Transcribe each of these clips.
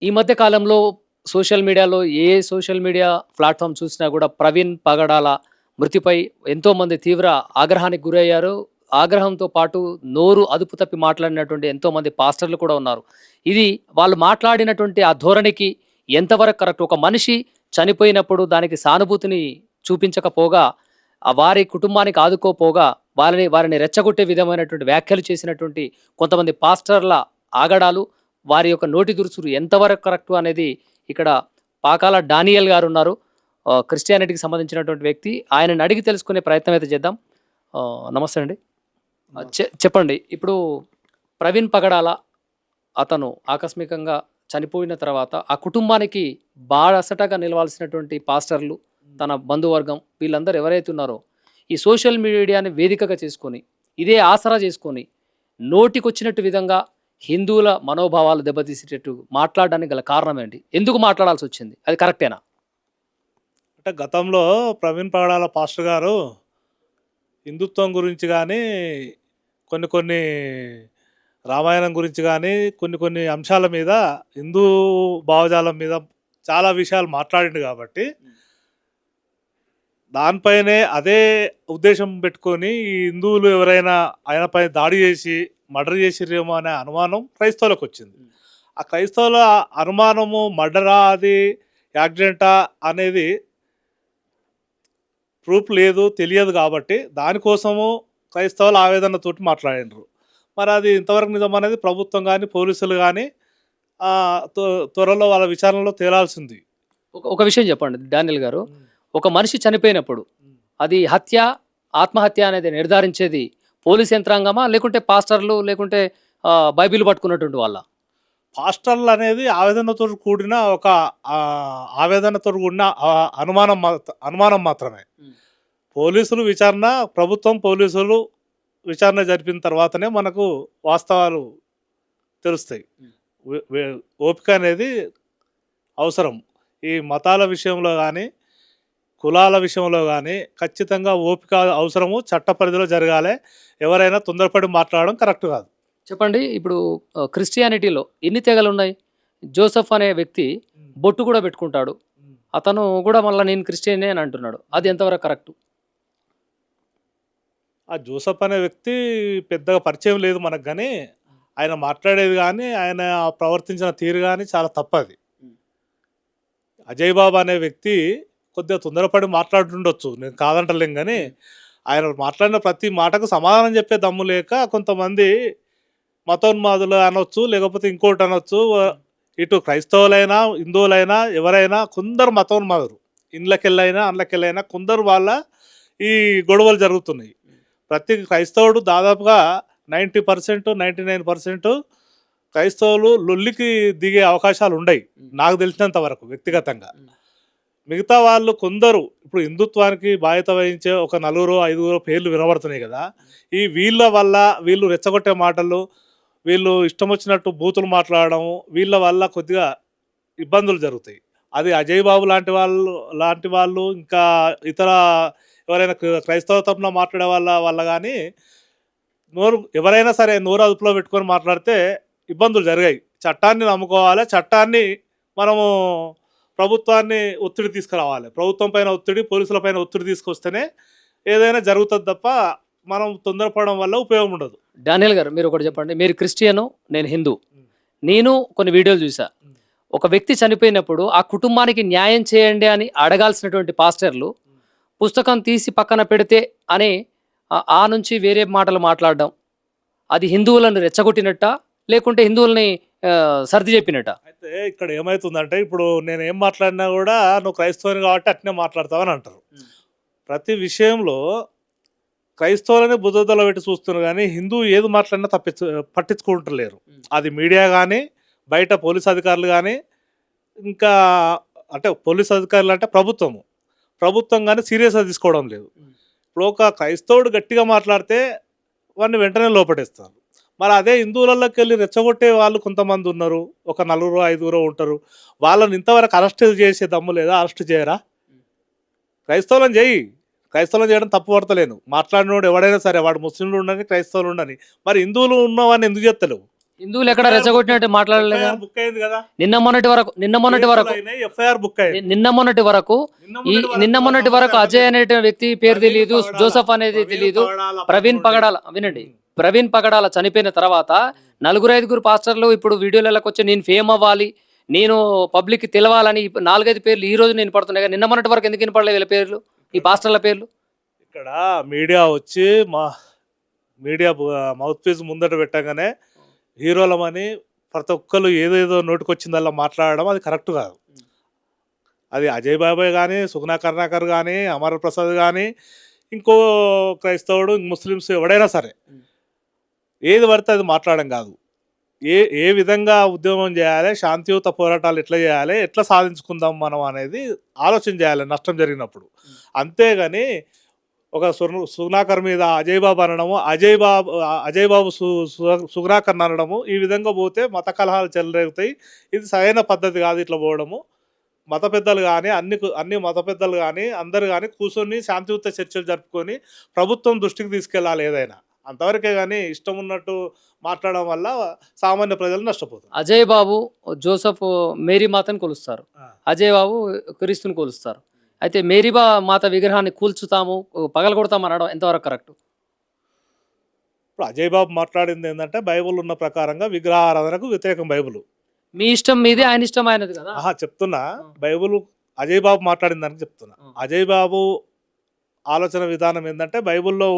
ఈ మధ్య కాలంలో సోషల్ మీడియాలో సోషల్ మీడియా ప్లాట్‌ఫార్మ్ చూసినా గూడా ప్రవీణ్ పగడాల మృతిపై ఎంతోమంది తీవ్ర ఆగ్రహానికి గురయ్యారు. ఆగ్రహంతో పాటు నోరు అదుపు తప్పి మాట్లాడినటువంటి ఎంతోమంది పాస్టర్‌లు కూడా ఉన్నారు. ఇది వాళ్ళు మాట్లాడినటువంటి ఆ ధోరణికి ఎంతవరకు కరెక్ట్? ఒక మనిషి చనిపోయినప్పుడు దానికి సానుభూతిని చూపించకపోగా, వారి కుటుంబానికి ఆదుకోపోగా, వారిని రెచ్చగొట్టే విధమైనటువంటి వ్యాఖ్యలు చేసినటువంటి కొంతమంది పాస్టర్‌ల ఆగడాలు, వారి యొక్క నోటి దురుసులు ఎంతవరకు కరెక్టు అనేది ఇక్కడ పాకాల డానియల్ గారున్నారు. క్రిస్టియానిటీకి సంబంధించినటువంటి వ్యక్తి. ఆయనని అడిగి తెలుసుకునే ప్రయత్నం అయితే చేద్దాం. నమస్తే అండి. చెప్పండి. ఇప్పుడు ప్రవీణ్ పగడాల అతను ఆకస్మికంగా చనిపోయిన తర్వాత ఆ కుటుంబానికి బాసటగా నిలవాల్సినటువంటి పాస్టర్లు, తన బంధువర్గం వీళ్ళందరూ ఎవరైతే ఉన్నారో, ఈ సోషల్ మీడియాని వేదికగా చేసుకొని, ఇదే ఆసరా చేసుకొని, నోటికొచ్చినట్టు విధంగా హిందువుల మనోభావాలు దెబ్బతీసేటట్టు మాట్లాడడానికి గల కారణం ఏంటి? ఎందుకు మాట్లాడాల్సొచ్చింది? అది కరెక్టేనా? అంటే గతంలో ప్రవీణ్ పగడాల పాస్టర్ గారు హిందుత్వం గురించి కానీ, కొన్ని కొన్ని రామాయణం గురించి కానీ, కొన్ని కొన్ని అంశాల మీద, హిందూ భావజాలం మీద చాలా విషయాలు మాట్లాడిండు కాబట్టి, దానిపైనే అదే ఉద్దేశం పెట్టుకొని ఈ హిందువులు ఎవరైనా ఆయనపై దాడి చేసి మర్డర్ చేసిర్రేమో అనే అనుమానం క్రైస్తవులకు వచ్చింది. ఆ క్రైస్తవుల అనుమానము మర్డరా అది యాక్సిడెంటా అనేది ప్రూఫ్ లేదు, తెలియదు కాబట్టి దానికోసము క్రైస్తవుల ఆవేదనతోటి మాట్లాడినరు. మరి అది ఇంతవరకు నిజం అనేది ప్రభుత్వం కానీ, పోలీసులు కానీ త్వరలో వాళ్ళ విచారణలో తేలాల్సింది. ఒక విషయం చెప్పండి డానియల్ గారు. ఒక మనిషి చనిపోయినప్పుడు అది హత్య, ఆత్మహత్య అనేది నిర్ధారించేది పోలీస్ యంత్రాంగమా? లేకుంటే పాస్టర్లు, లేకుంటే బైబిల్ పట్టుకున్నటువంటి వాళ్ళా? పాస్టర్లు అనేది ఆవేదనతో కూడిన ఒక ఆవేదనతో కూడిన అనుమానం మాత్రమే. పోలీసులు విచారణ, ప్రభుత్వం పోలీసులు విచారణ జరిపిన తర్వాతనే మనకు వాస్తవాలు తెలుస్తాయి. ఓపిక అనేది అవసరం. ఈ మతాల విషయంలో కానీ, కులాల విషయంలో కానీ ఖచ్చితంగా ఓపిక అవసరము. చట్ట పరిధిలో జరగాలి. ఎవరైనా తొందరపడి మాట్లాడడం కరెక్ట్ కాదు. చెప్పండి. ఇప్పుడు క్రిస్టియానిటీలో ఎన్ని తెగలున్నాయి? జోసెఫ్ అనే వ్యక్తి బొట్టు కూడా పెట్టుకుంటాడు. అతను కూడా మళ్ళా నేను క్రిస్టియనే అని అంటున్నాడు. అది ఎంతవరకు కరెక్టు? ఆ జోసెఫ్ అనే వ్యక్తి పెద్దగా పరిచయం లేదు మనకు కానీ, ఆయన మాట్లాడేది కానీ, ఆయన ప్రవర్తించిన తీరు కానీ చాలా తప్పది. అజయ్ బాబు అనే వ్యక్తి కొద్దిగా తొందరపడి మాట్లాడుతుండొచ్చు, నేను కాదంటలేం కానీ, ఆయన మాట్లాడిన ప్రతి మాటకు సమాధానం చెప్పే దమ్ము లేక కొంతమంది మతోన్మాదులు అనొచ్చు, లేకపోతే ఇంకోటి అనొచ్చు. ఇటు క్రైస్తవులైనా, హిందువులైనా, ఎవరైనా కొందరు మతోన్మాదులు ఇండ్లకెళ్ళైనా అండ్లకెళ్ళైనా కొందరు వాళ్ళ ఈ గొడవలు జరుగుతున్నాయి. ప్రతి క్రైస్తవుడు దాదాపుగా 90%, 99% క్రైస్తవులు లొల్లికి దిగే అవకాశాలు ఉండయి నాకు తెలిసినంత వరకు వ్యక్తిగతంగా. మిగతా వాళ్ళు కొందరు ఇప్పుడు హిందుత్వానికి బాధ్యత వహించే ఒక 4, 5 పేర్లు వినబడుతున్నాయి కదా. ఈ వీళ్ళ వల్ల, వీళ్ళు రెచ్చగొట్టే మాటలు, వీళ్ళు ఇష్టం వచ్చినట్టు బూతులు మాట్లాడడం, వీళ్ళ వల్ల కొద్దిగా ఇబ్బందులు జరుగుతాయి. అది అజయ్ బాబు లాంటి వాళ్ళు ఇంకా ఇతర ఎవరైనా క్రైస్తవ తరపున మాట్లాడే వల్ల కానీ ఎవరైనా సరే నోరు అదుపులో పెట్టుకొని మాట్లాడితే ఇబ్బందులు జరిగాయి. చట్టాన్ని నమ్ముకోవాలి. చట్టాన్ని మనము ప్రభుత్వాన్ని ఒత్తిడి తీసుకురావాలి. ప్రభుత్వం పైన ఒత్తిడి, పోలీసుల పైన ఒత్తిడి తీసుకొస్తేనే ఏదైనా జరుగుతుంది తప్ప మనం తొందరపడడం వల్ల ఉపయోగం ఉండదు. డానియల్ గారు మీరు ఒకటి చెప్పండి. మీరు క్రిస్టియను, నేను హిందూ. నేను కొన్ని వీడియోలు చూసా. ఒక వ్యక్తి చనిపోయినప్పుడు ఆ కుటుంబానికి న్యాయం చేయండి అని అడగాల్సినటువంటి పాస్టర్లు పుస్తకం తీసి పక్కన పెడితే అని ఆ నుంచి వేరే మాటలు మాట్లాడడం, అది హిందువులను రెచ్చగొట్టినట్టా? లేకుంటే హిందువుల్ని సర్ది చెప్పినట్టా? అయితే ఇక్కడ ఏమవుతుందంటే, ఇప్పుడు నేను ఏం మాట్లాడినా కూడా నువ్వు క్రైస్తవుని కాబట్టి అట్నే మాట్లాడతావని అంటారు. ప్రతి విషయంలో క్రైస్తవులని బుద్ధతలో పెట్టి చూస్తున్నారు కానీ హిందువు ఏది మాట్లాడినా పట్టించుకుంటలేరు. అది మీడియా కానీ, బయట పోలీస్ అధికారులు కానీ, ఇంకా అంటే పోలీస్ అధికారులు అంటే ప్రభుత్వం కానీ సీరియస్గా తీసుకోవడం లేదు. ఇప్పుడు ఒక క్రైస్తవుడు గట్టిగా మాట్లాడితే వాడిని వెంటనే లోపటేస్తారు. మరి అదే హిందువులలోకి వెళ్ళి రెచ్చగొట్టే వాళ్ళు కొంతమంది ఉన్నారు. ఒక 4, 5 ఉంటారు. వాళ్ళని ఇంతవరకు అరెస్ట్ చేసే దమ్ము లేదా? అరెస్ట్ చేయరా? క్రైస్తవులను చేయడం తప్పు పడతలేను. మాట్లాడినోడు ఎవడైనా సరే, వాడు ముస్లింలు ఉండని, క్రైస్తవులు ఉండని. మరి హిందువులు ఉన్నవాడిని ఎందుకు చేస్తలేవు? హిందువులు ఎక్కడ రెచ్చగొట్టినట్టు మాట్లాడలేదు కదా. బుక్ అయింది కదా, నిన్న మొన్నటి వరకు ఎఫ్ఐఆర్ బుక్ అయింది. నిన్న మొన్నటి వరకు అజయ్ అనే వ్యక్తి పేరు తెలియదు, జోసఫ్ అనేది తెలియదు. ప్రవీణ్ పగడాల చనిపోయిన తర్వాత 4-5 పాస్టర్లు ఇప్పుడు వీడియోలకు వచ్చి నేను ఫేమ్ అవ్వాలి, నేను పబ్లిక్ తెలవాలని 4-5 పేర్లు ఈ రోజు నేను పడుతున్నాయి కదా. నిన్న మొన్నటి వరకు ఎందుకు వినపడలేదు వీళ్ళ పేర్లు, ఈ పాస్టర్ల పేర్లు? ఇక్కడ మీడియా వచ్చి మీడియా మౌత్ పీస్ ముందట పెట్టగానే హీరోలమని ప్రతి ఒక్కరు ఏదేదో నోటికొచ్చిందల్లా మాట్లాడడం అది కరెక్ట్ కాదు. అది అజయ్ బాబాయ్ కానీ, సుగుణా కరుణాకర్ కానీ, అమర్ ప్రసాద్ కానీ, ఇంకో క్రైస్తవుడు, ముస్లిమ్స్ ఎవడైనా సరే ఏది పడితే అది మాట్లాడడం కాదు. ఏ విధంగా ఉద్యమం చేయాలి, శాంతియుత పోరాటాలు ఎట్లా చేయాలి, ఎట్లా సాధించుకుందాం మనం అనేది ఆలోచన చేయాలి నష్టం జరిగినప్పుడు. అంతేగాని ఒక సుగుణాకర్ మీద అజయ్ బాబు అనడము, అజయ్ బాబు సుగుణాకర్ అనడము, ఈ విధంగా పోతే మత కలహాలు చెలరేగుతాయి. ఇది సరైన పద్ధతి కాదు ఇట్లా పోవడము. మత పెద్దలు కానీ అన్ని మత పెద్దలు కానీ అందరు కానీ కూర్చొని శాంతియుత చర్చలు జరుపుకొని ప్రభుత్వం దృష్టికి తీసుకెళ్ళాలి ఏదైనా. అంతవరకే కానీ ఇష్టం ఉన్నట్టు మాట్లాడడం వల్ల సామాన్య ప్రజలు నష్టపోతారు. అజయ్ బాబు జోసఫ్ మేరీ మాతను కొలుస్తారు, అజయ్ బాబు క్రీస్తుని కొలుస్తారు. అయితే మేరీ మాత విగ్రహాన్ని కూల్చుతాము, పగలగొడతాము అనడం ఎంతవరకు కరెక్ట్? ఇప్పుడు అజయ్ బాబు మాట్లాడింది ఏంటంటే బైబుల్ ఉన్న ప్రకారంగా విగ్రహారాధనకు వ్యతిరేకం బైబుల్. మీ ఇష్టం మీదే, ఆయన ఇష్టం ఆయనది కదా. చెప్తున్నా, బైబుల్ అజయ్ బాబు మాట్లాడిన దానికి చెప్తున్నా. అజయ్ బాబు ఆలోచన విధానం ఏంటంటే బైబుల్లో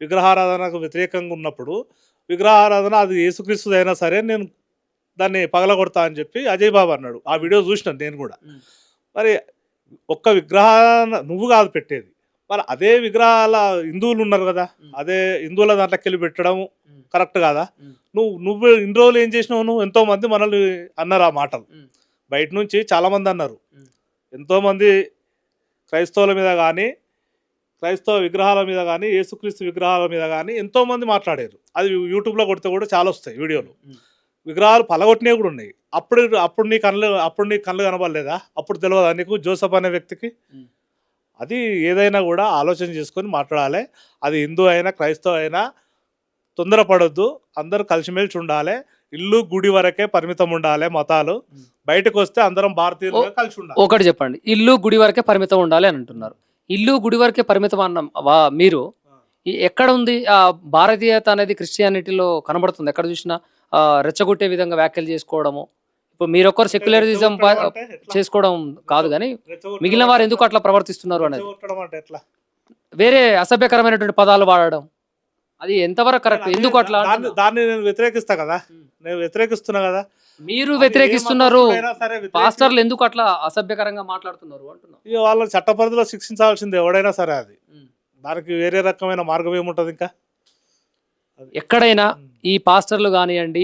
విగ్రహారాధనకు వ్యతిరేకంగా ఉన్నప్పుడు విగ్రహారాధన అది యేసుక్రీస్తు అయినా సరే నేను దాన్ని పగలగొడతా అని చెప్పి అజయ్ బాబు అన్నాడు. ఆ వీడియో చూసినాను నేను కూడా. మరి ఒక్క విగ్రహాన్ని నువ్వు కాదు పెట్టేది, మరి అదే విగ్రహాల హిందువులు ఉన్నారు కదా, అదే హిందువుల దాంట్లోకి వెళ్ళి పెట్టడం కరెక్ట్ కాదా? నువ్వు ఇన్ని రోజులు ఏం చేసినావు? నువ్వు ఎంతో మంది మనల్ని అన్నారు ఆ మాటలు, బయట నుంచి చాలా మంది అన్నారు. ఎంతోమంది క్రైస్తవుల మీద కానీ, క్రైస్తవ విగ్రహాల మీద కానీ, యేసుక్రీస్తు విగ్రహాల మీద కానీ ఎంతోమంది మాట్లాడారు. అది యూట్యూబ్లో కొడితే కూడా చాలా వస్తాయి వీడియోలు. విగ్రహాలు పలగొట్టినవి కూడా ఉన్నాయి. అప్పుడు నీ కళ్ళు కనబడలేదా? అప్పుడు తెలియదా నీకు జోసఫ్ అనే వ్యక్తికి? అది ఏదైనా కూడా ఆలోచన చేసుకొని మాట్లాడాలి. అది హిందూ అయినా క్రైస్తవ అయినా తొందరపడొద్దు. అందరూ కలిసిమెలిసి ఉండాలి. ఇల్లు గుడి వరకే పరిమితం ఉండాలి మతాలు. బయటకు వస్తే అందరం భారతీయులుగా కలిసి ఉండాలి. ఒకటి చెప్పండి, ఇల్లు గుడి వరకే పరిమితం ఉండాలి అని అంటున్నారు. ఇల్లు గుడి వరకే పరిమితం అన్న మీరు ఎక్కడ ఉంది ఆ భారతీయత అనేది? క్రిస్టియానిటీలో కనబడుతుంది ఎక్కడ చూసినా. రెచ్చగొట్టే విధంగా వ్యాఖ్యలు చేసుకోవడము, ఇప్పుడు మీరొక్కరు సెక్యులరిజం చేసుకోవడం కాదు కానీ మిగిలిన వారు ఎందుకు అట్లా ప్రవర్తిస్తున్నారు అనేది, వేరే అసభ్యకరమైనటువంటి పదాలు వాడడం, అది ఎంతవరకు కరెక్ట్? ఎందుకు అట్లా? దాన్ని నేను వ్యతిరేకిస్తా కదా, నేను వ్యతిరేకిస్తున్నా కదా. మీరు వ్యతిరేకిస్తున్నారు, పాస్టర్లు ఎందుకు అట్లా అసభ్యకరంగా మాట్లాడుతున్నారు అంటున్నారు. ఇక వాళ్ళ చట్ట పరిధిలో శిక్షించాల్సింది ఎవడైనా సరే. అది దానికి వేరే రకమైన మార్గం ఏముంటది? ఇంకా ఎక్కడైనా ఈ పాస్టర్లు కానివ్వండి,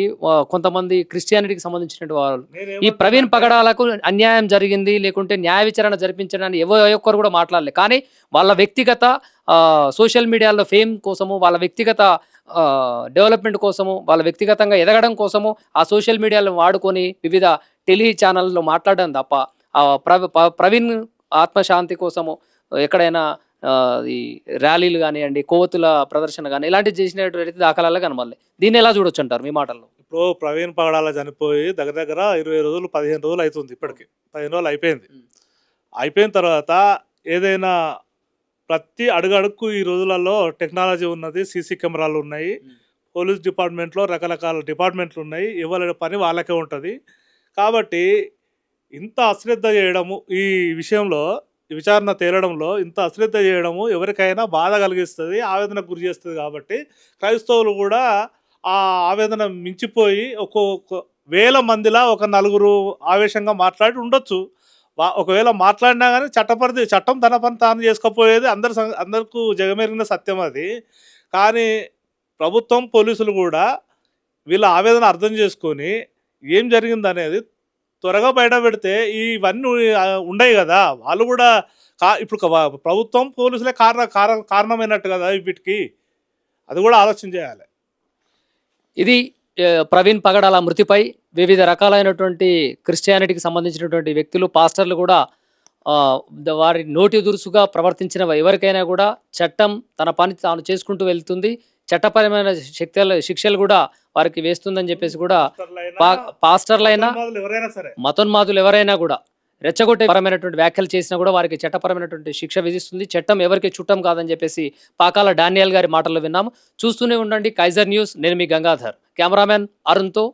కొంతమంది క్రిస్టియానిటీకి సంబంధించినటువంటి వాళ్ళు ఈ ప్రవీణ్ పగడాలకు అన్యాయం జరిగింది లేకుంటే న్యాయ విచారణ జరిపించడానికి ఒక్కరు కూడా మాట్లాడలేదు. కానీ వాళ్ళ వ్యక్తిగత సోషల్ మీడియాలో ఫేమ్ కోసము, వాళ్ళ వ్యక్తిగత డెవలప్మెంట్ కోసము, వాళ్ళ వ్యక్తిగతంగా ఎదగడం కోసము ఆ సోషల్ మీడియాలో వాడుకొని వివిధ టెలి ఛానల్లో మాట్లాడడం తప్ప ప్రవీణ్ ఆత్మశాంతి కోసము ఎక్కడైనా ఈ ర్యాలీలు కానివ్వండి, కొవ్వొత్తుల ప్రదర్శన కానీ ఇలాంటివి చేసినటువంటి దాఖలాలు కనబడలేదు. దీన్ని ఎలా చూడొచ్చు అంటారు మీ మాటల్లో? ఇప్పుడు ప్రవీణ్ పగడాల చనిపోయి దగ్గర 20 రోజులు 15 రోజులు అవుతుంది. ఇప్పటికి 15 రోజులు అయిపోయింది. అయిపోయిన తర్వాత ఏదైనా ప్రతి అడుగడుక్కు ఈ రోజులలో టెక్నాలజీ ఉన్నది, సీసీ కెమెరాలు ఉన్నాయి, పోలీస్ డిపార్ట్మెంట్లో రకరకాల డిపార్ట్మెంట్లు ఉన్నాయి, ఎవరి పని వాళ్ళకే ఉంటుంది. కాబట్టి ఇంత అశ్రద్ధ చేయడము, ఈ విషయంలో విచారణ తేలడంలో ఇంత అశ్రద్ధ చేయడము ఎవరికైనా బాధ కలిగిస్తుంది, ఆవేదనకు గురి చేస్తుంది. కాబట్టి క్రైస్తవులు కూడా ఆ ఆవేదన మించిపోయి ఒక్కొక్క వేల మందిలా ఒక నలుగురు ఆవేశంగా మాట్లాడి ఉండొచ్చు. ఒకవేళ మాట్లాడినా కానీ చట్టం తన పని తాను చేసుకోపోయేది అందరికీ జగమెరిగిన సత్యం అది. కానీ ప్రభుత్వం, పోలీసులు కూడా వీళ్ళ ఆవేదన అర్థం చేసుకొని ఏం జరిగింది అనేది త్వరగా బయట పెడితే ఇవన్నీ ఉండవు కదా. వాళ్ళు కూడా ఇప్పుడు ప్రభుత్వం, పోలీసులే కారణమైనట్టు కదా వీటికి. అది కూడా ఆలోచన చేయాలి. ఇది ప్రవీణ్ పగడాల మృతిపై వివిధ రకాలైనటువంటి క్రిస్టియానిటీకి సంబంధించినటువంటి వ్యక్తులు, పాస్టర్లు కూడా వారి నోటి దురుసుగా ప్రవర్తించిన ఎవరికైనా కూడా చట్టం తన పని తాను చేసుకుంటూ వెళ్తుంది. చట్టపరమైన శిక్షలు కూడా వారికి వేస్తుందని చెప్పేసి కూడా పాస్టర్లైనా, పాస్టర్లైనా మతోన్మాదులు ఎవరైనా సరే మతోన్మాదులు ఎవరైనా కూడా రెచ్చగొట్టే పరమైనటువంటి వ్యాఖ్యలు చేసినా కూడా వారికి చట్టపరమైనటువంటి శిక్ష విధిస్తుంది. చట్టం ఎవరికి చుట్టం కాదని చెప్పేసి పాకాల డానియల్ గారి మాటల్లో విన్నాము. చూస్తూనే ఉండండి కైజర్ న్యూస్. నేను మీ గంగాధర్. కెమెరామెన్ అరుణ్తో